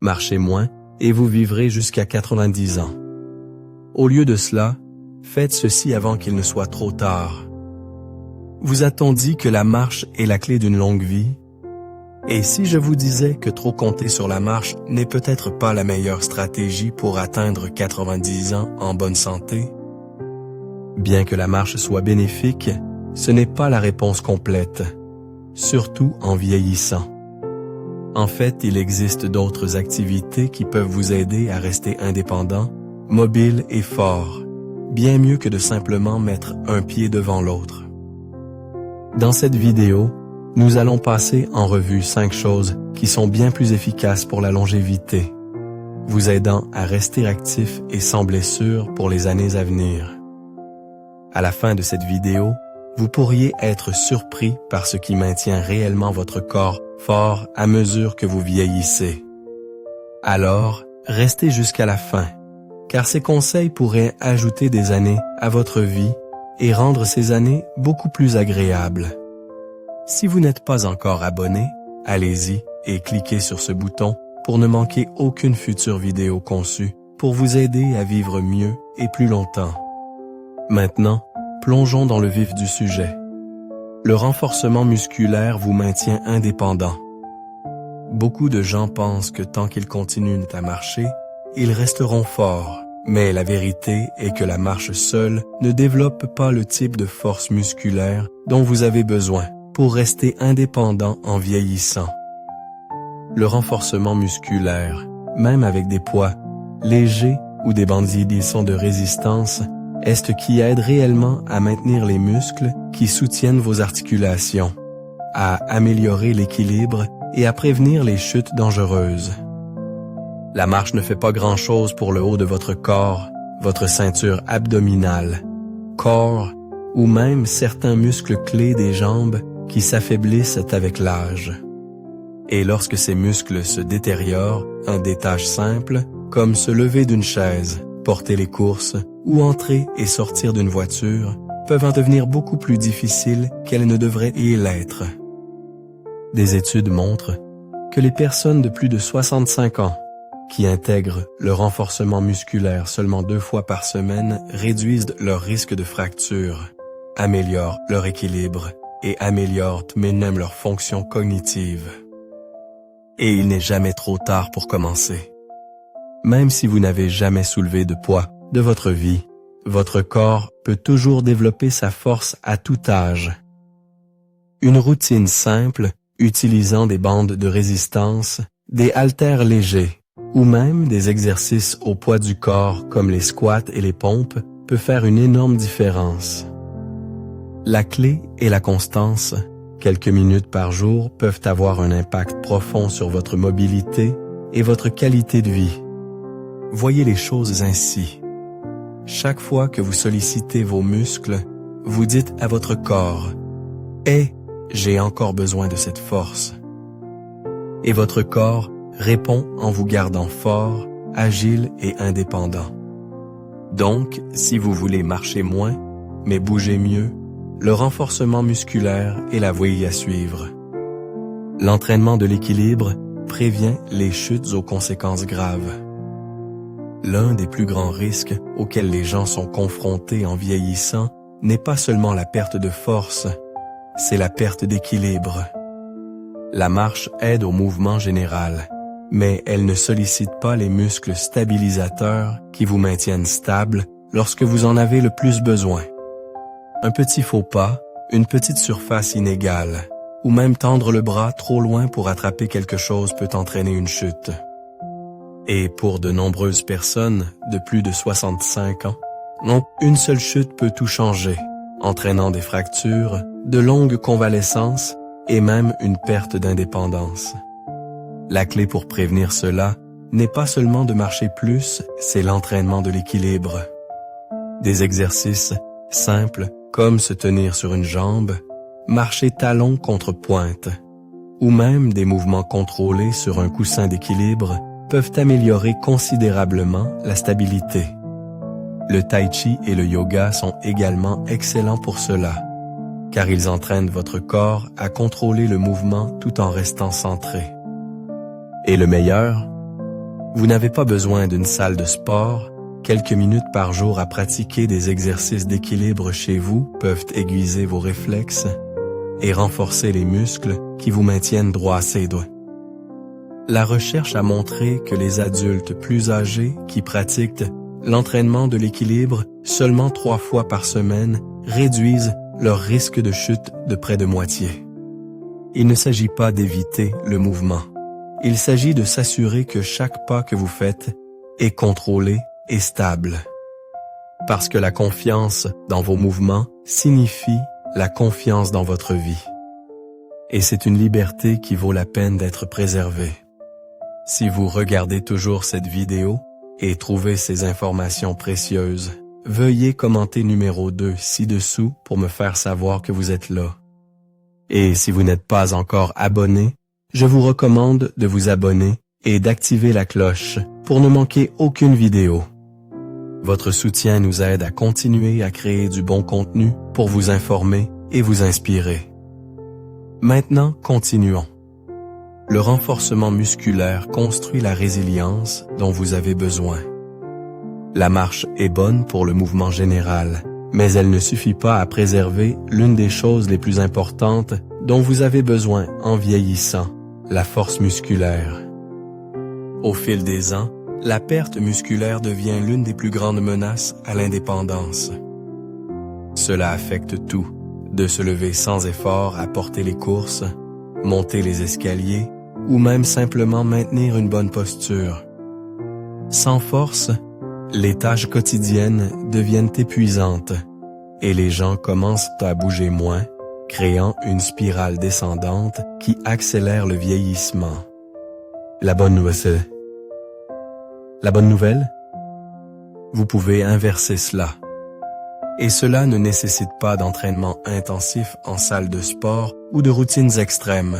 Marchez moins et vous vivrez jusqu'à 90 ans. Au lieu de cela, faites ceci avant qu'il ne soit trop tard. Vous a-t-on dit que la marche est la clé d'une longue vie? Et si je vous disais que trop compter sur la marche n'est peut-être pas la meilleure stratégie pour atteindre 90 ans en bonne santé? Bien que la marche soit bénéfique, ce n'est pas la réponse complète, surtout en vieillissant. En fait, il existe d'autres activités qui peuvent vous aider à rester indépendant, mobile et fort, bien mieux que de simplement mettre un pied devant l'autre. Dans cette vidéo, nous allons passer en revue 5 choses qui sont bien plus efficaces pour la longévité, vous aidant à rester actif et sans blessure pour les années à venir. À la fin de cette vidéo, vous pourriez être surpris par ce qui maintient réellement votre corps fort à mesure que vous vieillissez. Alors, restez jusqu'à la fin, car ces conseils pourraient ajouter des années à votre vie et rendre ces années beaucoup plus agréables. Si vous n'êtes pas encore abonné, allez-y et cliquez sur ce bouton pour ne manquer aucune future vidéo conçue pour vous aider à vivre mieux et plus longtemps. Maintenant, plongeons dans le vif du sujet. Le renforcement musculaire vous maintient indépendant. Beaucoup de gens pensent que tant qu'ils continuent à marcher, ils resteront forts. Mais la vérité est que la marche seule ne développe pas le type de force musculaire dont vous avez besoin pour rester indépendant en vieillissant. Le renforcement musculaire, même avec des poids légers ou des bandes d'inhibition de résistance, est ce qui aide réellement à maintenir les muscles qui soutiennent vos articulations, à améliorer l'équilibre et à prévenir les chutes dangereuses. La marche ne fait pas grand-chose pour le haut de votre corps, votre ceinture abdominale, corps ou même certains muscles clés des jambes qui s'affaiblissent avec l'âge. Et lorsque ces muscles se détériorent, des tâches simples, comme se lever d'une chaise, porter les courses ou entrer et sortir d'une voiture, peuvent en devenir beaucoup plus difficiles qu'elles ne devraient y l'être. Des études montrent que les personnes de plus de 65 ans qui intègrent le renforcement musculaire seulement 2 fois par semaine réduisent leur risque de fracture, améliorent leur équilibre et améliorent même leur fonction cognitive. Et il n'est jamais trop tard pour commencer. Même si vous n'avez jamais soulevé de poids de votre vie, votre corps peut toujours développer sa force à tout âge. Une routine simple, utilisant des bandes de résistance, des haltères légers, ou même des exercices au poids du corps comme les squats et les pompes peut faire une énorme différence. La clé est la constance. Quelques minutes par jour peuvent avoir un impact profond sur votre mobilité et votre qualité de vie. Voyez les choses ainsi. Chaque fois que vous sollicitez vos muscles, vous dites à votre corps « Hey, j'ai encore besoin de cette force ». Et votre corps répond en vous gardant fort, agile et indépendant. Donc, si vous voulez marcher moins, mais bouger mieux, le renforcement musculaire est la voie à suivre. L'entraînement de l'équilibre prévient les chutes aux conséquences graves. L'un des plus grands risques auxquels les gens sont confrontés en vieillissant n'est pas seulement la perte de force, c'est la perte d'équilibre. La marche aide au mouvement général, mais elle ne sollicite pas les muscles stabilisateurs qui vous maintiennent stable lorsque vous en avez le plus besoin. Un petit faux pas, une petite surface inégale, ou même tendre le bras trop loin pour attraper quelque chose peut entraîner une chute. Et pour de nombreuses personnes de plus de 65 ans, une seule chute peut tout changer, entraînant des fractures, de longues convalescences et même une perte d'indépendance. La clé pour prévenir cela n'est pas seulement de marcher plus, c'est l'entraînement de l'équilibre. Des exercices simples comme se tenir sur une jambe, marcher talon contre pointe, ou même des mouvements contrôlés sur un coussin d'équilibre peuvent améliorer considérablement la stabilité. Le tai chi et le yoga sont également excellents pour cela, car ils entraînent votre corps à contrôler le mouvement tout en restant centré. Et le meilleur, Vous n'avez pas besoin d'une salle de sport. Quelques minutes par jour à pratiquer des exercices d'équilibre chez vous peuvent aiguiser vos réflexes et renforcer les muscles qui vous maintiennent droits. La recherche a montré que les adultes plus âgés qui pratiquent l'entraînement de l'équilibre seulement 3 fois par semaine réduisent leur risque de chute de près de moitié. Il ne s'agit pas d'éviter le mouvement. Il s'agit de s'assurer que chaque pas que vous faites est contrôlé et stable. Parce que la confiance dans vos mouvements signifie la confiance dans votre vie. Et c'est une liberté qui vaut la peine d'être préservée. Si vous regardez toujours cette vidéo et trouvez ces informations précieuses, veuillez commenter numéro 2 ci-dessous pour me faire savoir que vous êtes là. Et si vous n'êtes pas encore abonné, je vous recommande de vous abonner et d'activer la cloche pour ne manquer aucune vidéo. Votre soutien nous aide à continuer à créer du bon contenu pour vous informer et vous inspirer. Maintenant, continuons. Le renforcement musculaire construit la résilience dont vous avez besoin. La marche est bonne pour le mouvement général, mais elle ne suffit pas à préserver l'une des choses les plus importantes dont vous avez besoin en vieillissant, la force musculaire. Au fil des ans, la perte musculaire devient l'une des plus grandes menaces à l'indépendance. Cela affecte tout, de se lever sans effort à porter les courses, monter les escaliers ou même simplement maintenir une bonne posture. Sans force, les tâches quotidiennes deviennent épuisantes et les gens commencent à bouger moins, créant une spirale descendante qui accélère le vieillissement. La bonne nouvelle, vous pouvez inverser cela. Et cela ne nécessite pas d'entraînement intensif en salle de sport ou de routines extrêmes.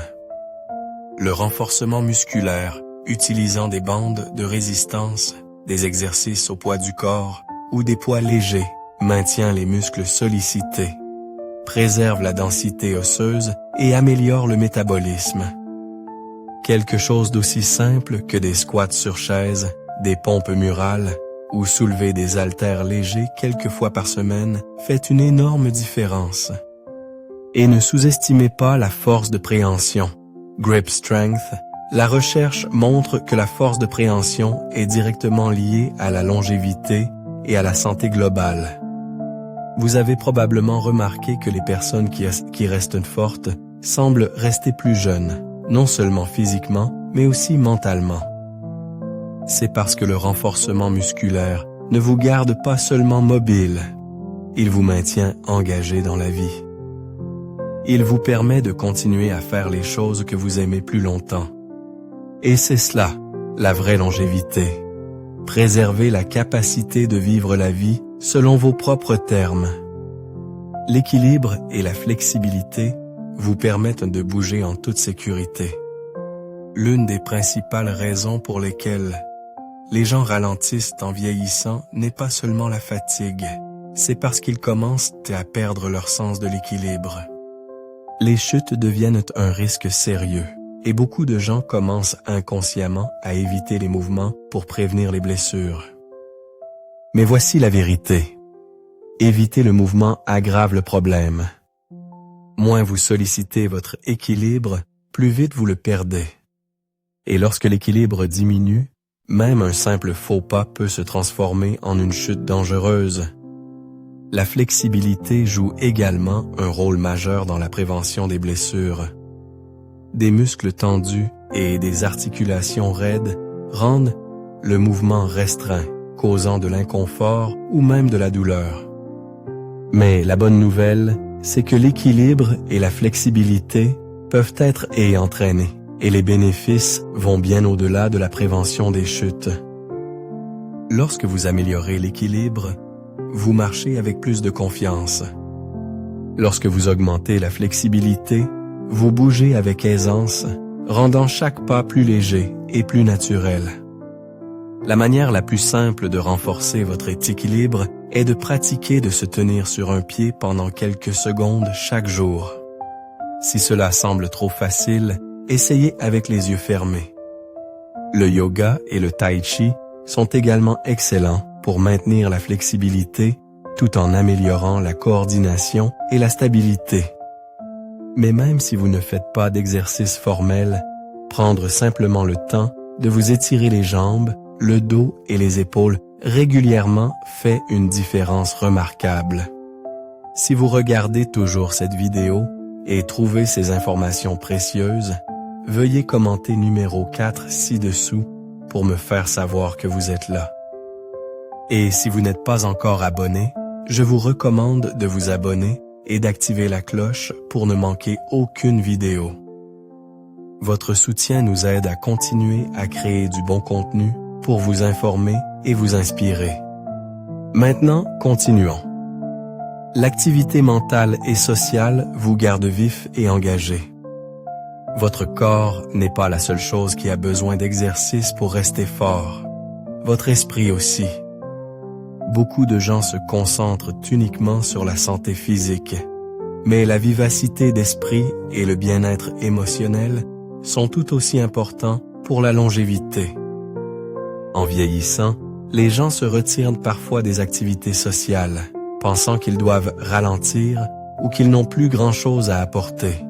Le renforcement musculaire, utilisant des bandes de résistance, des exercices au poids du corps ou des poids légers, maintient les muscles sollicités, préserve la densité osseuse et améliore le métabolisme. Quelque chose d'aussi simple que des squats sur chaise, des pompes murales ou soulever des haltères légers quelques fois par semaine fait une énorme différence. Et ne sous-estimez pas la force de préhension. Grip Strength, la recherche montre que la force de préhension est directement liée à la longévité et à la santé globale. Vous avez probablement remarqué que les personnes qui restent fortes semblent rester plus jeunes, non seulement physiquement, mais aussi mentalement. C'est parce que le renforcement musculaire ne vous garde pas seulement mobile, il vous maintient engagé dans la vie. Il vous permet de continuer à faire les choses que vous aimez plus longtemps. Et c'est cela, la vraie longévité. Préservez la capacité de vivre la vie selon vos propres termes. L'équilibre et la flexibilité vous permettent de bouger en toute sécurité. L'une des principales raisons pour lesquelles les gens ralentissent en vieillissant n'est pas seulement la fatigue, c'est parce qu'ils commencent à perdre leur sens de l'équilibre. Les chutes deviennent un risque sérieux et beaucoup de gens commencent inconsciemment à éviter les mouvements pour prévenir les blessures. Mais voici la vérité. Éviter le mouvement aggrave le problème. Moins vous sollicitez votre équilibre, plus vite vous le perdez. Et lorsque l'équilibre diminue, même un simple faux pas peut se transformer en une chute dangereuse. La flexibilité joue également un rôle majeur dans la prévention des blessures. Des muscles tendus et des articulations raides rendent le mouvement restreint, causant de l'inconfort ou même de la douleur. Mais la bonne nouvelle, c'est que l'équilibre et la flexibilité peuvent être entraînés, et les bénéfices vont bien au-delà de la prévention des chutes. Lorsque vous améliorez l'équilibre, vous marchez avec plus de confiance. Lorsque vous augmentez la flexibilité, vous bougez avec aisance, rendant chaque pas plus léger et plus naturel. La manière la plus simple de renforcer votre équilibre est de pratiquer de se tenir sur un pied pendant quelques secondes chaque jour. Si cela semble trop facile, essayez avec les yeux fermés. Le yoga et le tai chi sont également excellents pour maintenir la flexibilité tout en améliorant la coordination et la stabilité. Mais même si vous ne faites pas d'exercice formel, prendre simplement le temps de vous étirer les jambes, le dos et les épaules régulièrement fait une différence remarquable. Si vous regardez toujours cette vidéo et trouvez ces informations précieuses, veuillez commenter numéro 4 ci-dessous pour me faire savoir que vous êtes là. Et si vous n'êtes pas encore abonné, je vous recommande de vous abonner et d'activer la cloche pour ne manquer aucune vidéo. Votre soutien nous aide à continuer à créer du bon contenu pour vous informer et vous inspirer. Maintenant, continuons. L'activité mentale et sociale vous garde vif et engagé. Votre corps n'est pas la seule chose qui a besoin d'exercice pour rester fort. Votre esprit aussi. Beaucoup de gens se concentrent uniquement sur la santé physique, mais la vivacité d'esprit et le bien-être émotionnel sont tout aussi importants pour la longévité. En vieillissant, les gens se retirent parfois des activités sociales, pensant qu'ils doivent ralentir ou qu'ils n'ont plus grand-chose à apporter.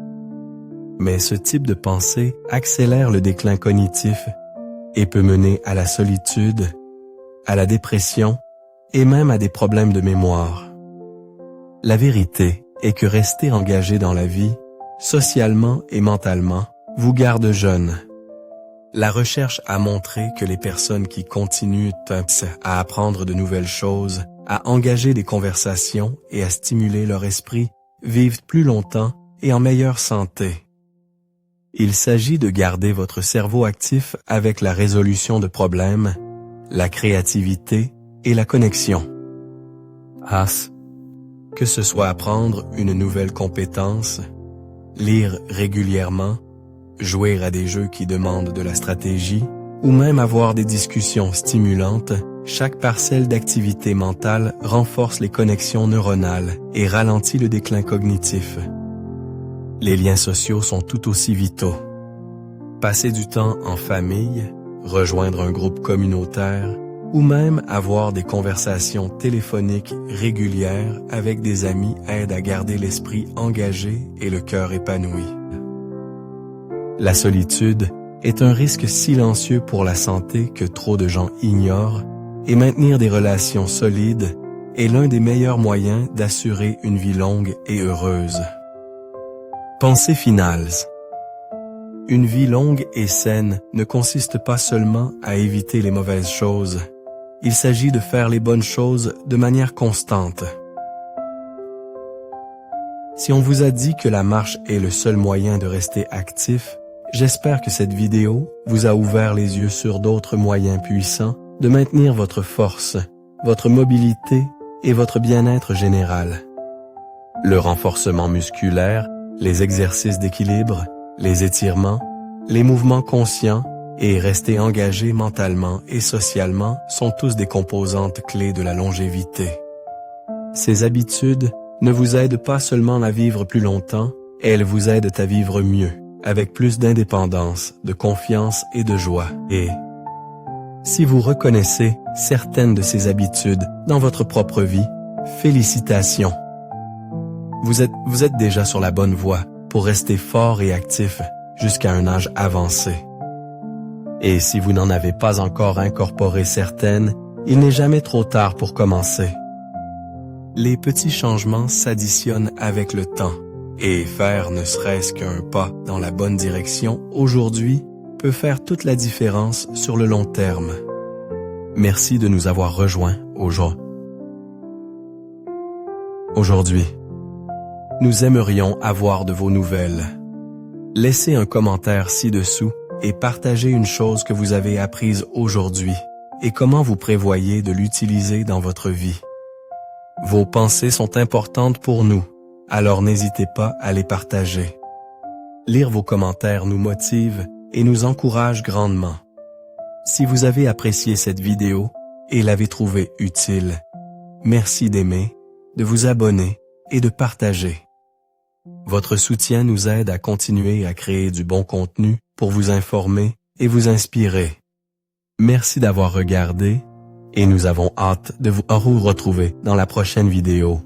Mais ce type de pensée accélère le déclin cognitif et peut mener à la solitude, à la dépression et même à des problèmes de mémoire. La vérité est que rester engagé dans la vie, socialement et mentalement, vous garde jeune. La recherche a montré que les personnes qui continuent à apprendre de nouvelles choses, à engager des conversations et à stimuler leur esprit vivent plus longtemps et en meilleure santé. Il s'agit de garder votre cerveau actif avec la résolution de problèmes, la créativité et la connexion. Que ce soit apprendre une nouvelle compétence, lire régulièrement, jouer à des jeux qui demandent de la stratégie, ou même avoir des discussions stimulantes, chaque parcelle d'activité mentale renforce les connexions neuronales et ralentit le déclin cognitif. Les liens sociaux sont tout aussi vitaux. Passer du temps en famille, rejoindre un groupe communautaire, ou même avoir des conversations téléphoniques régulières avec des amis aide à garder l'esprit engagé et le cœur épanoui. La solitude est un risque silencieux pour la santé que trop de gens ignorent et maintenir des relations solides est l'un des meilleurs moyens d'assurer une vie longue et heureuse. Pensées finales. Une vie longue et saine ne consiste pas seulement à éviter les mauvaises choses. Il s'agit de faire les bonnes choses de manière constante. Si on vous a dit que la marche est le seul moyen de rester actif, j'espère que cette vidéo vous a ouvert les yeux sur d'autres moyens puissants de maintenir votre force, votre mobilité et votre bien-être général. Le renforcement musculaire, les exercices d'équilibre, les étirements, les mouvements conscients et rester engagé mentalement et socialement sont tous des composantes clés de la longévité. Ces habitudes ne vous aident pas seulement à vivre plus longtemps, elles vous aident à vivre mieux, avec plus d'indépendance, de confiance et de joie. Et si vous reconnaissez certaines de ces habitudes dans votre propre vie, félicitations! Vous êtes déjà sur la bonne voie pour rester fort et actif jusqu'à un âge avancé. Et si vous n'en avez pas encore incorporé certaines, il n'est jamais trop tard pour commencer. Les petits changements s'additionnent avec le temps, et faire ne serait-ce qu'un pas dans la bonne direction aujourd'hui peut faire toute la différence sur le long terme. Merci de nous avoir rejoints aujourd'hui. Nous aimerions avoir de vos nouvelles. Laissez un commentaire ci-dessous et partagez une chose que vous avez apprise aujourd'hui et comment vous prévoyez de l'utiliser dans votre vie. Vos pensées sont importantes pour nous, alors n'hésitez pas à les partager. Lire vos commentaires nous motive et nous encourage grandement. Si vous avez apprécié cette vidéo et l'avez trouvée utile, merci d'aimer, de vous abonner et de partager. Votre soutien nous aide à continuer à créer du bon contenu pour vous informer et vous inspirer. Merci d'avoir regardé et nous avons hâte de vous retrouver dans la prochaine vidéo.